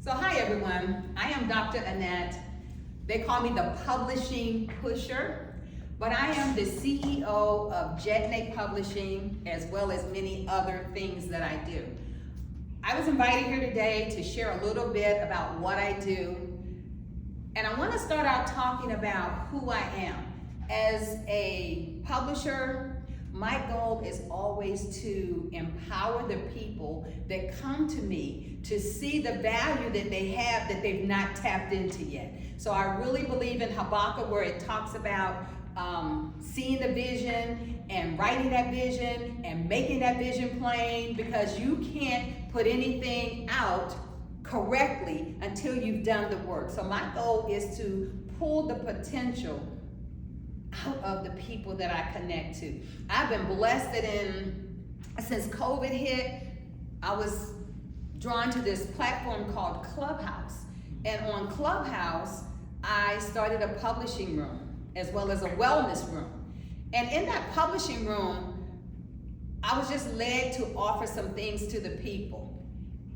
So hi everyone, I am Dr. Annette. They call me the publishing pusher, but I am the CEO of Jetney Publishing as well as many other things that I do. I was invited here today to share a little bit about what I do, and I want to start out talking about who I am. As a publisher, my goal is always to empower the people that come to me to see the value that they have that they've not tapped into yet. So I really believe in Habakkuk, where it talks about seeing the vision and writing that vision and making that vision plain, because you can't put anything out correctly until you've done the work. So my goal is to pull the potential out of the people that I connect to. I've been blessed that since COVID hit, I was drawn to this platform called Clubhouse. And on Clubhouse, I started a publishing room as well as a wellness room. And in that publishing room, I was just led to offer some things to the people.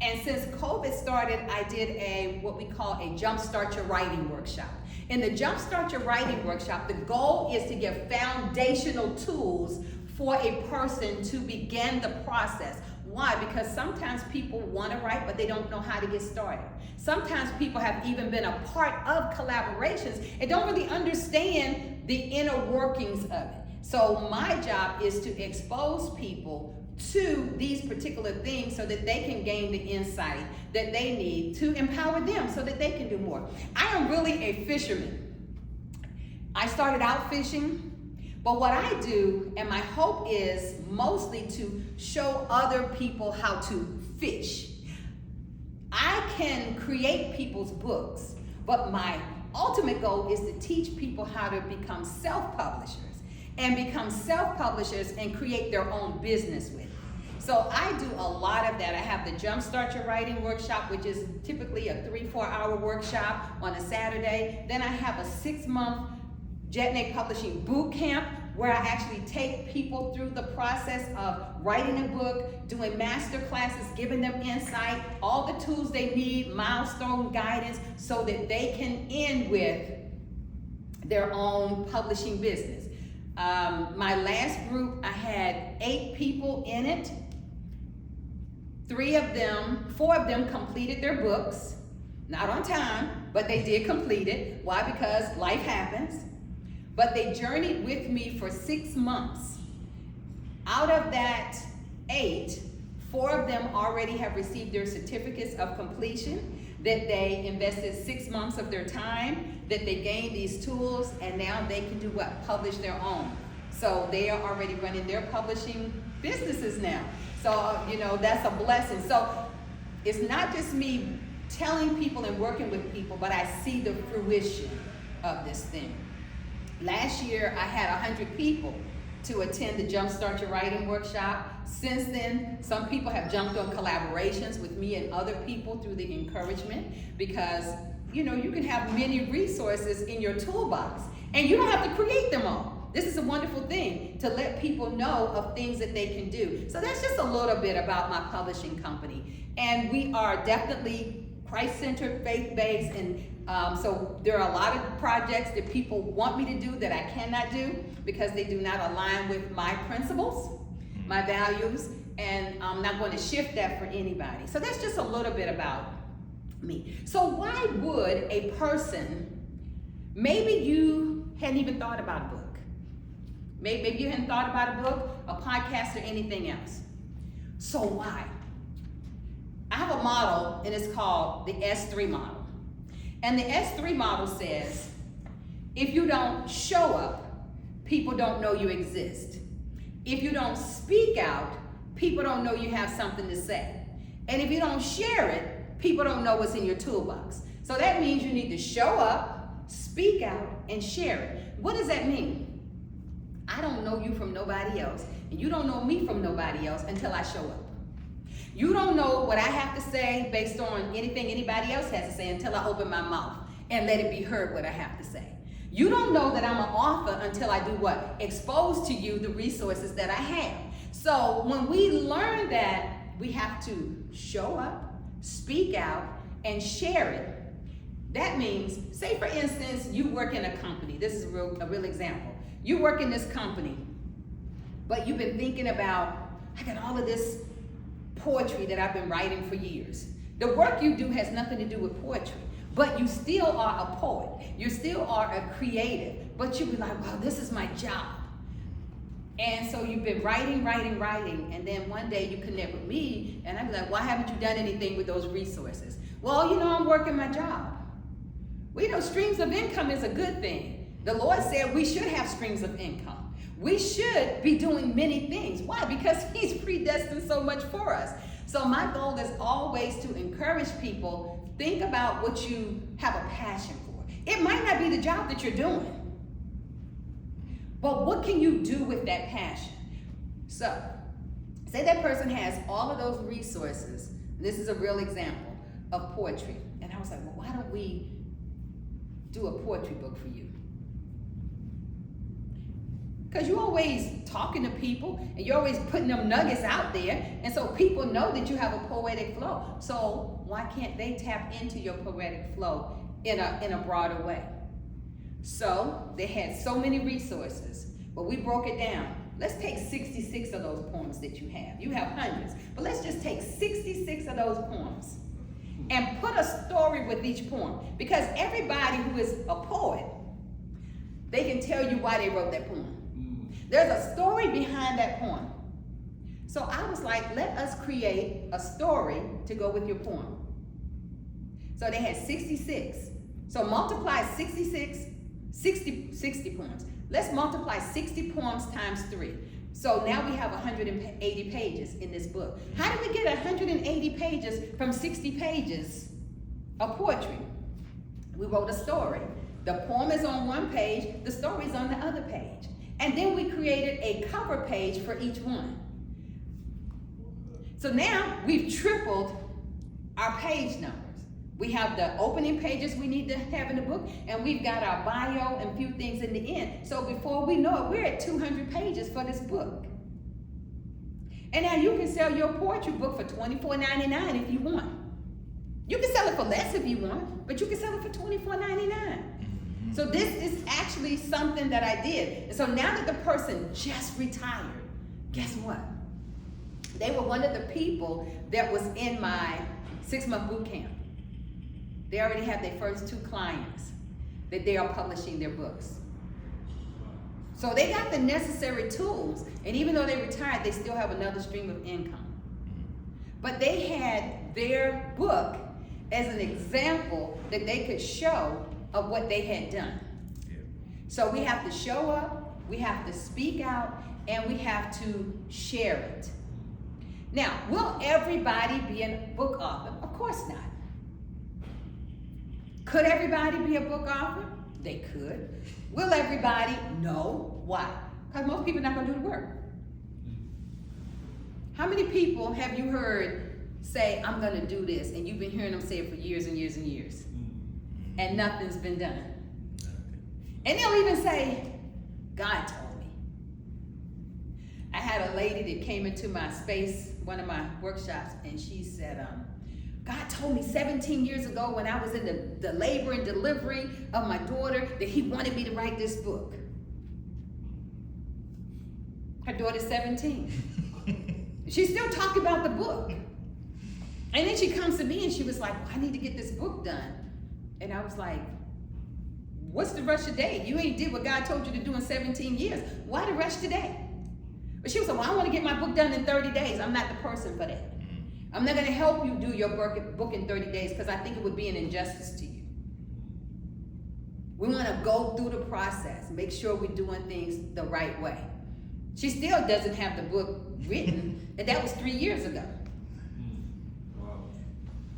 And since COVID started, I did what we call a Jumpstart Your Writing workshop. In the Jumpstart Your Writing workshop, the goal is to give foundational tools for a person to begin the process. Why? Because sometimes people want to write, but they don't know how to get started. Sometimes people have even been a part of collaborations and don't really understand the inner workings of it. So my job is to expose people to these particular things so that they can gain the insight that they need to empower them so that they can do more. I am really a fisherman. I started out fishing, but what I do, and my hope is mostly to show other people how to fish. I can create people's books, but my ultimate goal is to teach people how to become self-publishers and create their own business with it. So I do a lot of that. I have the Jumpstart Your Writing workshop, which is typically a 3-4 hour workshop on a Saturday. Then I have a 6-month Jetney Publishing boot camp where I actually take people through the process of writing a book, doing master classes, giving them insight, all the tools they need, milestone guidance, so that they can end with their own publishing business. My last group, I had 8 people in it. 4 of them completed their books, not on time, but they did complete it. Why? Because life happens. But they journeyed with me for 6 months. Out of that 8, 4 of them already have received their certificates of completion, that they invested 6 months of their time, that they gained these tools, and now they can do what? Publish their own. So they are already running their publishing businesses now. So, that's a blessing. So it's not just me telling people and working with people, but I see the fruition of this thing. Last year, I had 100 people to attend the Jumpstart Your Writing workshop. Since then, some people have jumped on collaborations with me and other people through the encouragement, because you can have many resources in your toolbox and you don't have to create them all. This is a wonderful thing to let people know of things that they can do. So that's just a little bit about my publishing company. And we are definitely Christ-centered, faith-based, and so there are a lot of projects that people want me to do that I cannot do because they do not align with my principles, my values, and I'm not going to shift that for anybody. So that's just a little bit about me. So why would a person, maybe you hadn't even thought about a book. Maybe you hadn't thought about a book, a podcast, or anything else. So why? I have a model, and it's called the S3 model. And the S3 model says, if you don't show up, people don't know you exist. If you don't speak out, people don't know you have something to say. And if you don't share it, people don't know what's in your toolbox. So that means you need to show up, speak out, and share it. What does that mean? I don't know you from nobody else, and you don't know me from nobody else until I show up. You don't know what I have to say based on anything anybody else has to say until I open my mouth and let it be heard what I have to say. You don't know that I'm an author until I do what? Expose to you the resources that I have. So when we learn that we have to show up, speak out, and share it. That means, say for instance, you work in a company. This is a real example. You work in this company, but you've been thinking about, I got all of this poetry that I've been writing for years. The work you do has nothing to do with poetry, but you still are a poet. You still are a creative, but you be like, wow, this is my job. And so you've been writing, and then one day you connect with me, and I'm like, why haven't you done anything with those resources? Well, I'm working my job. Well, streams of income is a good thing. The Lord said we should have streams of income. We should be doing many things. Why? Because He's predestined so much for us. So my goal is always to encourage people, think about what you have a passion for. It might not be the job that you're doing, but what can you do with that passion? So, say that person has all of those resources. This is a real example of poetry. And I was like, well, why don't we do a poetry book for you? Because you're always talking to people and you're always putting them nuggets out there. And so people know that you have a poetic flow. So why can't they tap into your poetic flow in a broader way? So they had so many resources, but we broke it down. Let's take 66 of those poems that you have. You have hundreds, but let's just take 66 of those poems and put a story with each poem. Because everybody who is a poet, they can tell you why they wrote that poem. There's a story behind that poem. So I was like, let us create a story to go with your poem. So they had 66. So multiply 60 poems. Let's multiply 60 poems times 3. So now we have 180 pages in this book. How did we get 180 pages from 60 pages of poetry? We wrote a story. The poem is on one page, the story is on the other page. And then we created a cover page for each one. So now we've tripled our page numbers. We have the opening pages we need to have in the book, and we've got our bio and a few things in the end. So before we know it, we're at 200 pages for this book. And now you can sell your poetry book for $24.99 if you want. You can sell it for less if you want, but you can sell it for $24.99. So this is actually something that I did. And so now that the person just retired, guess what? They were one of the people that was in my 6-month boot camp. They already have their first 2 clients that they are publishing their books. So they got the necessary tools, and even though they retired, they still have another stream of income. But they had their book as an example that they could show of what they had done. Yeah. So we have to show up, we have to speak out, and we have to share it. Now, will everybody be a book author? Of course not. Could everybody be a book author? They could. Will everybody? No. Why? Because most people are not going to do the work. How many people have you heard say, I'm going to do this, and you've been hearing them say it for years and years and years, and nothing's been done? And they'll even say, God told me. I had a lady that came into my space, one of my workshops, and she said, God told me 17 years ago when I was in the labor and delivery of my daughter that He wanted me to write this book. Her daughter's 17. She's still talking about the book. And then she comes to me and she was like, I need to get this book done. And I was like, what's the rush today? You ain't did what God told you to do in 17 years. Why the rush today? But she was like, well, I want to get my book done in 30 days. I'm not the person for that. I'm not going to help you do your book in 30 days because I think it would be an injustice to you. We want to go through the process, make sure we're doing things the right way. She still doesn't have the book written, and that was 3 years ago. Wow.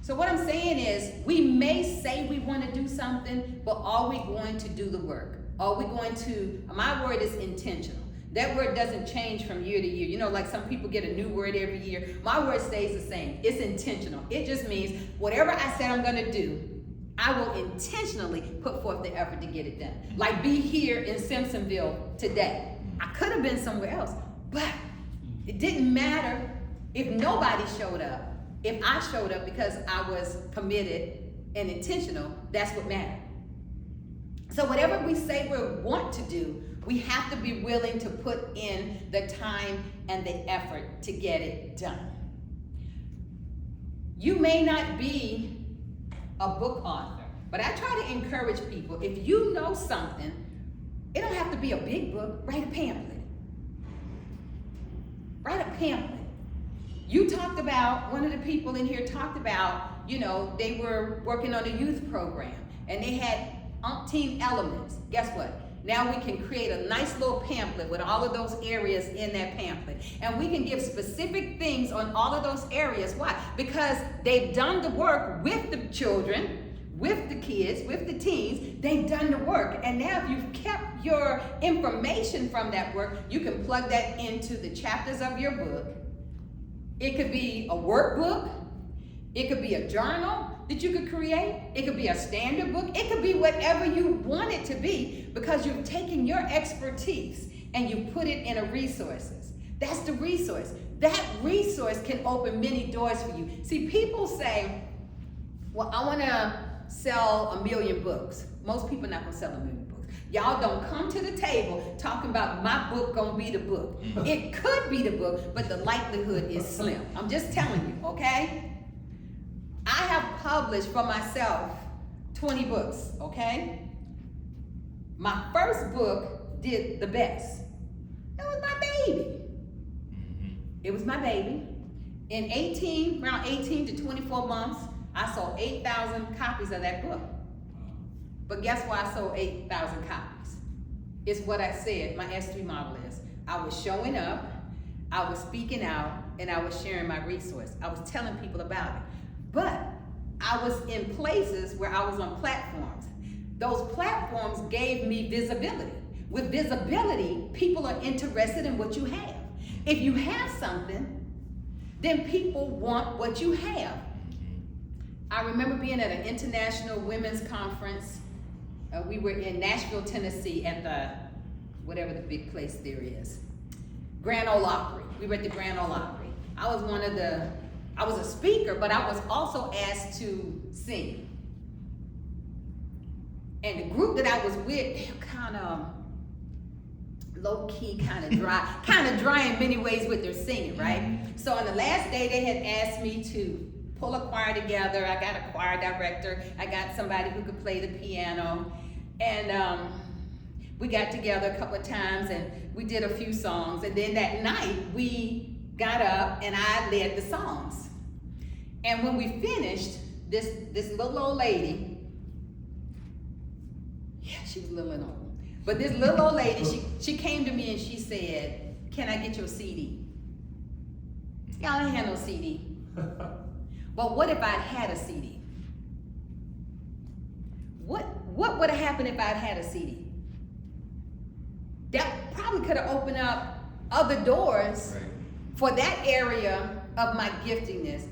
So what I'm saying is, we may say we want to do something, but are we going to do the work? Are we going to, my word is intentional. That word doesn't change from year to year. You know, like some people get a new word every year. My word stays the same. It's intentional. It just means whatever I said I'm going to do, I will intentionally put forth the effort to get it done. Like be here in Simpsonville today. I could have been somewhere else, but it didn't matter if nobody showed up. If I showed up because I was committed and intentional, that's what mattered. So whatever we say we want to do, we have to be willing to put in the time and the effort to get it done. You may not be a book author, but I try to encourage people, if you know something, it don't have to be a big book, write a pamphlet. Write a pamphlet. You talked about, one of the people in here talked about, they were working on a youth program and they had umpteen elements. Guess what? Now we can create a nice little pamphlet with all of those areas in that pamphlet. And we can give specific things on all of those areas. Why? Because they've done the work with the children, with the kids, with the teens. They've done the work. And now if you've kept your information from that work, you can plug that into the chapters of your book. It could be a workbook. It could be a journal that you could create. It could be a standard book. It could be whatever you want it to be, because you've taken your expertise and you put it in a resources. That's the resource. That resource can open many doors for you. See, people say, well, I want to sell 1 million books. Most people are not going to sell 1 million books. Y'all don't come to the table talking about my book gonna be the book. It could be the book, but the likelihood is slim. I'm just telling you, okay? I have published for myself 20 books, okay? My first book did the best. It was my baby. It was my baby. In around 18 to 24 months, I sold 8,000 copies of that book. But guess why I sold 8,000 copies? It's what I said my S3 model is. I was showing up, I was speaking out, and I was sharing my resource. I was telling people about it. But I was in places where I was on platforms. Those platforms gave me visibility. With visibility, people are interested in what you have. If you have something, then people want what you have. I remember being at an international women's conference. We were in Nashville, Tennessee at the, whatever the big place there is, Grand Ole Opry. We were at the Grand Ole Opry. I was a speaker, but I was also asked to sing. And the group that I was with, they were kind of low-key, kind of dry in many ways with their singing, right? So on the last day, they had asked me to pull a choir together. I got a choir director. I got somebody who could play the piano. And we got together a couple of times and we did a few songs. And then that night, we got up and I led the songs. And when we finished, this little old lady, yeah, she was little and old, but this little old lady, she came to me and she said, "Can I get your CD?" Y'all ain't had no CD. But what if I'd had a CD? What would have happened if I'd had a CD? That probably could have opened up other doors for that area of my giftingness,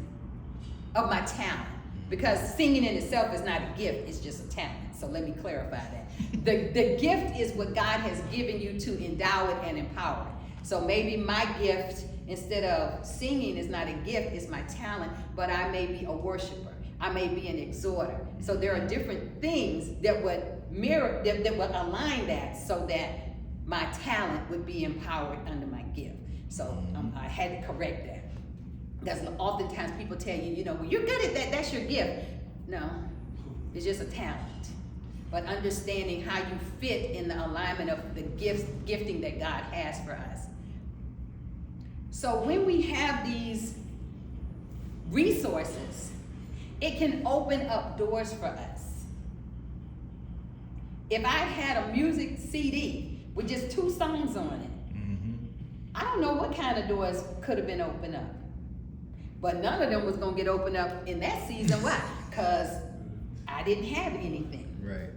of my talent. Because singing in itself is not a gift, it's just a talent. So let me clarify that. The gift is what God has given you to endow it and empower it. So maybe my gift, instead of singing, is not a gift, it's my talent, but I may be a worshiper. I may be an exhorter. So there are different things that would mirror, that would align that so that my talent would be empowered under my gift. So I had to correct that. Because oftentimes people tell you, well, you're good at that, that's your gift. No, it's just a talent. But understanding how you fit in the alignment of the gifting that God has for us. So when we have these resources, it can open up doors for us. If I had a music CD with just 2 songs on it, I don't know what kind of doors could have been opened up. But none of them was going to get opened up in that season. Why? Because I didn't have anything. Right.